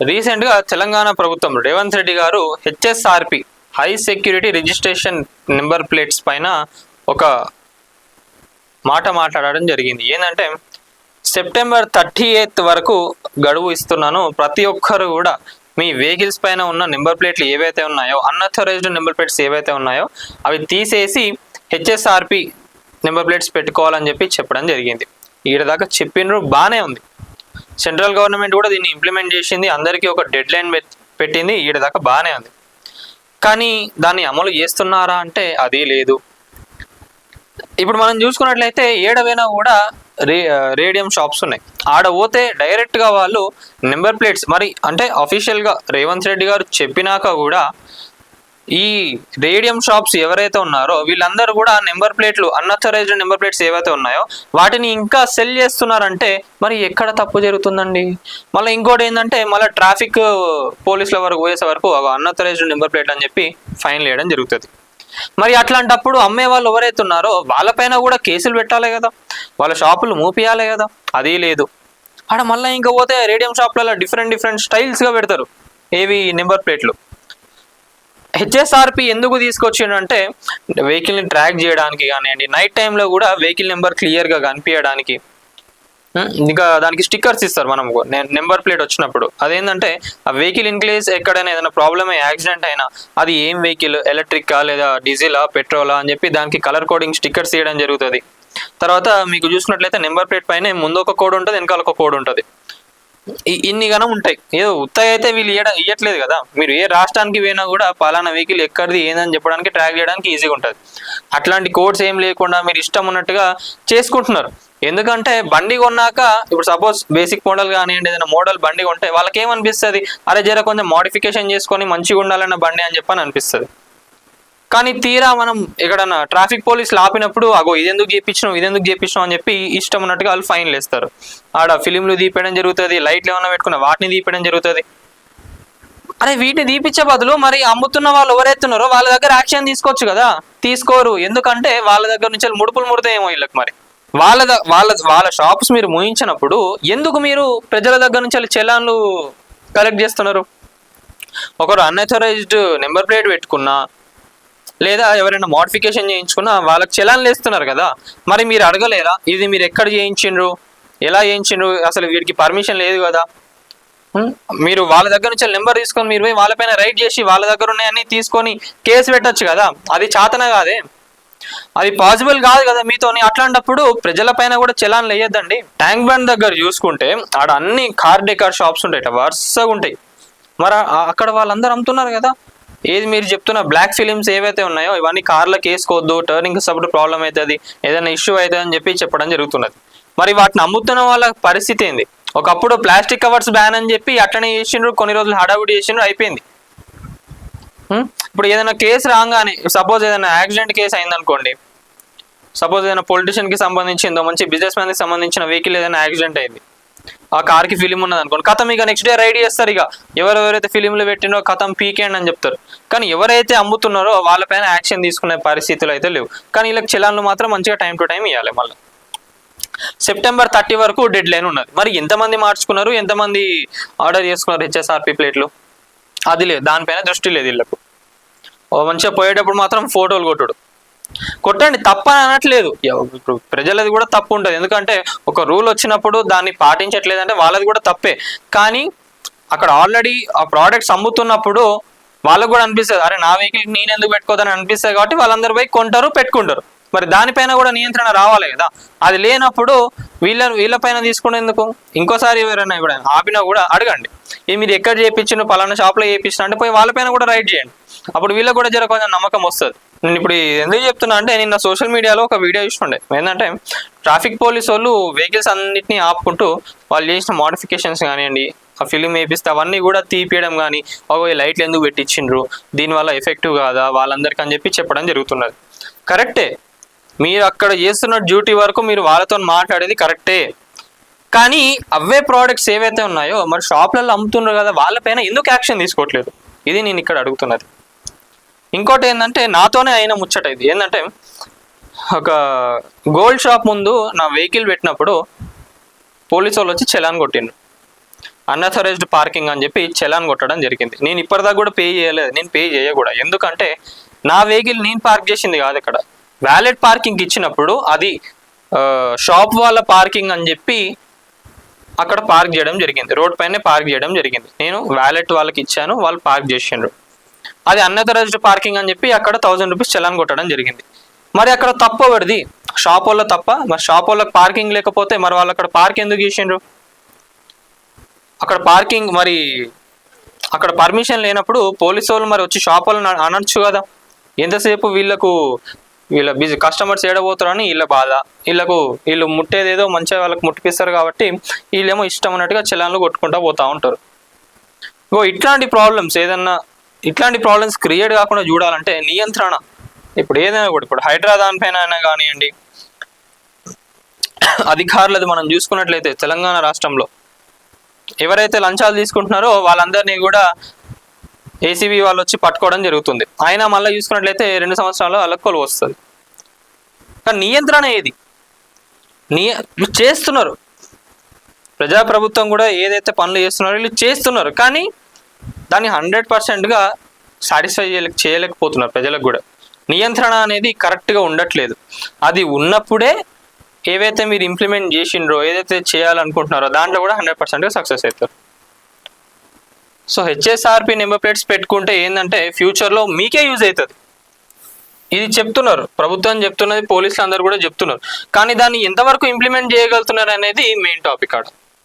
రీసెంట్గా తెలంగాణ ప్రభుత్వం రేవంత్ రెడ్డి గారు HSRP high security registration number plates పైన ఒక మాట మాట్లాడడం జరిగింది. ఏంటంటే సెప్టెంబర్ 30th వరకు గడువు ఇస్తున్నాను, ప్రతి ఒక్కరు కూడా మీ వెహికల్స్ పైన ఉన్న నెంబర్ ప్లేట్లు ఏవైతే ఉన్నాయో, అన్అథరైజ్డ్ నెంబర్ ప్లేట్స్ ఏవైతే ఉన్నాయో అవి తీసేసి హెచ్ఎస్ఆర్పి నెంబర్ ప్లేట్స్ పెట్టుకోవాలని చెప్పడం జరిగింది. ఈడ దాకా చెప్పిండ్రు, బాగానే ఉంది. సెంట్రల్ గవర్నమెంట్ కూడా దీన్ని ఇంప్లిమెంట్ చేసింది, అందరికీ ఒక డెడ్ లైన్ పెట్టింది, ఈడ దాకా బాగానే ఉంది. కానీ దాన్ని అమలు చేస్తున్నారా అంటే అది లేదు. ఇప్పుడు మనం చూసుకున్నట్లయితే ఏడవైనా కూడా రేడియం షాప్స్ ఉన్నాయి. ఆడ పోతే డైరెక్ట్గా వాళ్ళు నెంబర్ ప్లేట్స్, మరి అంటే అఫీషియల్గా రేవంత్ రెడ్డి గారు చెప్పినాక కూడా ఈ రేడియం షాప్స్ ఎవరైతే ఉన్నారో వీళ్ళందరూ కూడా నెంబర్ ప్లేట్లు, అన్అథరైజ్డ్ నెంబర్ ప్లేట్స్ ఏవైతే ఉన్నాయో వాటిని ఇంకా సెల్ చేస్తున్నారంటే మరి ఎక్కడ తప్పు జరుగుతుందండి? మళ్ళీ ఇంకోటి ఏంటంటే మళ్ళీ ట్రాఫిక్ పోలీసుల వరకు పోయేసే వరకు అన్అథరైజ్డ్ నెంబర్ ప్లేట్ అని చెప్పి ఫైన్ వేయడం జరుగుతుంది. మరి అట్లాంటప్పుడు అమ్మే వాళ్ళు ఎవరైతే ఉన్నారో వాళ్ళపైన కూడా కేసులు పెట్టాలి కదా, వాళ్ళ షాపులు మూపియాలి కదా, అది లేదు. ఆడ మళ్ళీ ఇంకా పోతే రేడియం షాప్లలో డిఫరెంట్ స్టైల్స్గా పెడతారు ఏవి నెంబర్ ప్లేట్లు. హెచ్ఎస్ఆర్పి ఎందుకు తీసుకొచ్చిండంటే వెహికల్ని ట్రాక్ చేయడానికి కానివ్వండి, నైట్ టైంలో కూడా వెహికల్ నెంబర్ క్లియర్గా కనిపించడానికి, ఇంకా దానికి స్టిక్కర్స్ ఇస్తారు మనం నెంబర్ ప్లేట్ వచ్చినప్పుడు. అదేంటంటే ఆ వెహికల్ ఇన్ కేస్ ఎక్కడైనా ఏదైనా ప్రాబ్లమ్ యాక్సిడెంట్ అయినా అది ఏం వెహికల్, ఎలక్ట్రికా లేదా డీజిలా పెట్రోలా అని చెప్పి దానికి కలర్ కోడింగ్ స్టిక్కర్స్ ఇవ్వడం జరుగుతుంది. తర్వాత మీకు చూసినట్లయితే నెంబర్ ప్లేట్ పైన ముందు ఒక కోడ్ ఉంటుంది, వెనకాల ఒక కోడ్ ఉంటుంది. ఇన్ని గనం ఉంటాయి. ఏదో ఉత్తగా అయితే వీళ్ళు ఇవ్వట్లేదు కదా. మీరు ఏ రాష్ట్రానికి పోయినా కూడా పలానా వెహికల్ ఎక్కడిది ఏందని చెప్పడానికి, ట్రాక్ చేయడానికి ఈజీగా ఉంటుంది. అట్లాంటి కోడ్స్ ఏం లేకుండా మీరు ఇష్టం ఉన్నట్టుగా చేసుకుంటున్నారు. ఎందుకంటే బండి కొన్నాక ఇప్పుడు సపోజ్ బేసిక్ మోడల్ కానివ్వండి, ఏదైనా మోడల్ బండి కొంటే వాళ్ళకి ఏమనిపిస్తుంది, అరే జర కొంచెం మోడిఫికేషన్ చేసుకొని మంచిగా ఉండాలన్న బండి అని చెప్పని అనిపిస్తుంది. కానీ తీరా మనం ఎక్కడన్నా ట్రాఫిక్ పోలీసులు ఆపినప్పుడు అగో ఇదెందుకు చేపించినాం అని చెప్పి ఇష్టం ఉన్నట్టుగా వాళ్ళు ఫైన్లు వేస్తారు. ఆడ ఫిలింలు తీపేయడం జరుగుతుంది, లైట్లు ఏమన్నా పెట్టుకున్న వాటిని తీపేయడం జరుగుతుంది. అరే వీటిని తీపిచ్చే బదులు మరి అమ్ముతున్న వాళ్ళు ఎవరైతున్నారో వాళ్ళ దగ్గర యాక్షన్ తీసుకోవచ్చు కదా, తీసుకోరు. ఎందుకంటే వాళ్ళ దగ్గర నుంచి ముడుపులు ముడతాయేమో వీళ్ళకి. మరి వాళ్ళ షాప్స్ మీరు మూయించినప్పుడు ఎందుకు మీరు ప్రజల దగ్గర నుంచి చలాన్లు కలెక్ట్ చేస్తున్నారు? ఒకరు అన్అథరైజ్డ్ నెంబర్ ప్లేట్ పెట్టుకున్నా లేదా ఎవరైనా మోడిఫికేషన్ చేయించుకున్నా వాళ్ళకి చలాన్లు వేస్తున్నారు కదా. మరి మీరు అడగలేరా ఇది మీరు ఎక్కడ చేయించిండ్రు, ఎలా చేయించిండ్రు, అసలు వీరికి పర్మిషన్ లేదు కదా. మీరు వాళ్ళ దగ్గర నుంచి నెంబర్ తీసుకొని మీరు పోయి వాళ్ళపైన రైడ్ చేసి వాళ్ళ దగ్గర ఉన్నాయన్నీ తీసుకొని కేసు పెట్టచ్చు కదా. అది చాతన కాదే, అది పాసిబుల్ కాదు కదా మీతోని. అట్లాంటప్పుడు ప్రజల పైన కూడా చలాన్లు వేయద్దండి. ట్యాంక్ బండ్ దగ్గర చూసుకుంటే ఆడ అన్ని కార్ డెకార్ షాప్స్ ఉంటాయి, వరుసగా ఉంటాయి. మరి అక్కడ వాళ్ళందరూ అమ్ముతున్నారు కదా. ఏది మీరు చెప్తున్న బ్లాక్ ఫిలిమ్స్ ఏవైతే ఉన్నాయో ఇవన్నీ కార్లకు వేసుకోవద్దు, టర్నింగ్ సపోర్ట్ ప్రాబ్లం అవుతుంది, ఏదైనా ఇష్యూ అవుతుంది అని చెప్పడం జరుగుతున్నది. మరి వాటిని అమ్ముతున్న వాళ్ళ పరిస్థితి ఏంది? ఒకప్పుడు ప్లాస్టిక్ కవర్స్ బ్యాన్ అని చెప్పి అట్లనే చేసిండ్రు, కొన్ని రోజులు హడావుడి చేసిండ్రు, అయిపోయింది. ఇప్పుడు ఏదైనా కేసు రాగానే సపోజ్ ఏదైనా యాక్సిడెంట్ కేసు అయిందనుకోండి, సపోజ్ ఏదైనా పొలిటీషియన్కి సంబంధించిందో మంచి బిజినెస్ మ్యాన్కి సంబంధించిన వెహికల్ ఏదైనా యాక్సిడెంట్ అయింది, ఆ కార్కి ఫిలిం ఉన్నది అనుకోండి, కథం ఇక నెక్స్ట్ డే రైడ్ చేస్తారు. ఇక ఎవరెవరైతే ఫిలింలు పెట్టినో కథం పీకేండి అని చెప్తారు. కానీ ఎవరైతే అమ్ముతున్నారో వాళ్ళపైన యాక్షన్ తీసుకునే పరిస్థితులు అయితే లేవు. కానీ వీళ్ళకి చలాన్లు మాత్రం మంచిగా టైం టు టైం ఇవ్వాలి. మళ్ళీ సెప్టెంబర్ 30 వరకు డెడ్ లైన్ ఉన్నది. మరి ఎంతమంది మార్చుకున్నారు, ఎంతమంది ఆర్డర్ చేసుకున్నారు హెచ్ఎస్ఆర్పి ప్లేట్లు, అది లేదు, దానిపైన దృష్టి లేదు వీళ్ళకు. మంచిగా పోయేటప్పుడు మాత్రం ఫోటోలు కొట్టండి, తప్పని అనట్లేదు. ఇప్పుడు ప్రజలది కూడా తప్పు ఉంటుంది. ఎందుకంటే ఒక రూల్ వచ్చినప్పుడు దాన్ని పాటించట్లేదంటే వాళ్ళది కూడా తప్పే. కానీ అక్కడ ఆల్రెడీ ఆ ప్రోడక్ట్స్ అమ్ముతున్నప్పుడు వాళ్ళకు కూడా అనిపిస్తుంది, అరే నా వెహికల్ నేను ఎందుకు పెట్టుకోదని అనిపిస్తుంది. కాబట్టి వాళ్ళందరూ పోయి కొంటారు, పెట్టుకుంటారు. మరి దానిపైన కూడా నియంత్రణ రావాలి కదా. అది లేనప్పుడు వీళ్ళపైన తీసుకునేందుకు. ఇంకోసారి ఎవరైనా ఇప్పుడు ఆపినా కూడా అడగండి, మీరు ఎక్కడ చేయించిన పలానా షాప్లో చేయించిన అంటే పోయి వాళ్ళపైన కూడా రైడ్ చేయండి. అప్పుడు వీళ్ళకి కూడా జర కొంచెం నమ్మకం వస్తుంది. నేను ఇప్పుడు ఎందుకు చెప్తున్నా అంటే నిన్న సోషల్ మీడియాలో ఒక వీడియో చూస్తుండే. ఏంటంటే ట్రాఫిక్ పోలీస్ వాళ్ళు వెహికల్స్ అన్నింటినీ ఆపుకుంటూ వాళ్ళు చేసిన మోడిఫికేషన్స్ కానివ్వండి, ఆ ఫిలిం వేపిస్తే అవన్నీ కూడా తీపియడం కానీ, లైట్లు ఎందుకు పెట్టించిండ్రు, దీనివల్ల ఎఫెక్టివ్ కాదా వాళ్ళందరికీ అని చెప్పడం జరుగుతున్నది. కరెక్టే, మీరు అక్కడ చేస్తున్న డ్యూటీ వరకు మీరు వాళ్ళతో మాట్లాడేది కరెక్టే. కానీ అవే ప్రోడక్ట్స్ ఏవైతే ఉన్నాయో మరి షాప్లలో అమ్ముతున్నారు కదా, వాళ్ళపైన ఎందుకు యాక్షన్ తీసుకోవట్లేదు? ఇది నేను ఇక్కడ అడుగుతున్నది. ఇంకోటి ఏంటంటే నాతోనే అయిన ముచ్చట ఇది. ఏంటంటే ఒక గోల్డ్ షాప్ ముందు నా వెహికల్ పెట్టినప్పుడు పోలీసు వాళ్ళు వచ్చి చలాన్ కొట్టిండ్రు. అన్అథరైజ్డ్ పార్కింగ్ అని చెప్పి చలాన్ కొట్టడం జరిగింది. నేను ఇప్పటిదాకా కూడా పే చేయలేదు, నేను పే చేయకూడదు. ఎందుకంటే నా వెహికల్ నేను పార్క్ చేసింది కాదు, ఇక్కడ వ్యాలెట్ పార్కింగ్ ఇచ్చినప్పుడు అది షాప్ వాళ్ళ పార్కింగ్ అని చెప్పి అక్కడ పార్క్ చేయడం జరిగింది, రోడ్ పైనే పార్క్ చేయడం జరిగింది. నేను వ్యాలెట్ వాళ్ళకి ఇచ్చాను, వాళ్ళు పార్క్ చేసిండ్రు. అది అన్అథరైజ్డ్ పార్కింగ్ అని చెప్పి అక్కడ 1000 రూపీస్ చలాన్ కొట్టడం జరిగింది. మరి అక్కడ తప్పు ఎవరిది? షాప్ వాళ్ళ తప్ప? మరి షాప్ వాళ్ళకి పార్కింగ్ లేకపోతే మరి వాళ్ళు అక్కడ పార్క్ ఎందుకు చేసిండ్రు? అక్కడ పార్కింగ్ మరి అక్కడ పర్మిషన్ లేనప్పుడు పోలీసు వాళ్ళు మరి వచ్చి షాప్ వాళ్ళని అనొచ్చు కదా, ఎంతసేపు వీళ్ళ బిజీ కస్టమర్స్ ఏడబోతారని వీళ్ళ బాధ, వీళ్ళు ముట్టేదేదో మంచిగా వాళ్ళకి ముట్టిపిస్తారు కాబట్టి వీళ్ళేమో ఇష్టం అన్నట్టుగా చలాన్లు కొట్టుకుంటూ పోతూ ఉంటారు. ఇట్లాంటి ప్రాబ్లమ్స్ క్రియేట్ కాకుండా చూడాలంటే నియంత్రణ, ఇప్పుడు ఏదైనా కూడా, ఇప్పుడు హైడ్రా దానిపైన అయినా కానివ్వండి, అధికారులది మనం చూసుకున్నట్లయితే తెలంగాణ రాష్ట్రంలో ఎవరైతే లంచాలు తీసుకుంటున్నారో వాళ్ళందరినీ కూడా ఏసీబీ వాళ్ళు వచ్చి పట్టుకోవడం జరుగుతుంది. అయినా మళ్ళీ చూసుకున్నట్లయితే 2 సంవత్సరాలు అలక్కొలు వస్తుంది. కానీ నియంత్రణ ఏది? చేస్తున్నారు, ప్రజాప్రభుత్వం కూడా ఏదైతే పనులు చేస్తున్నారో వీళ్ళు చేస్తున్నారు, కానీ దాన్ని 100%గా సాటిస్ఫై చేయలేకపోతున్నారు. ప్రజలకు కూడా నియంత్రణ అనేది కరెక్ట్గా ఉండట్లేదు. అది ఉన్నప్పుడే ఏవైతే మీరు ఇంప్లిమెంట్ చేసిండ్రో, ఏదైతే చేయాలనుకుంటున్నారో దాంట్లో కూడా 100%గా సక్సెస్ అవుతారు. సో హెచ్ఎస్ఆర్పి నెంబర్ ప్లేట్స్ పెట్టుకుంటే ఏంటంటే ఫ్యూచర్లో మీకే యూజ్ అవుతుంది. ఇది చెప్తున్నారు, ప్రభుత్వం చెప్తున్నది, పోలీసులు అందరూ కూడా చెప్తున్నారు, కానీ దాన్ని ఎంతవరకు ఇంప్లిమెంట్ చేయగలుగుతున్నారు అనేది మెయిన్ టాపిక్ ఆడ.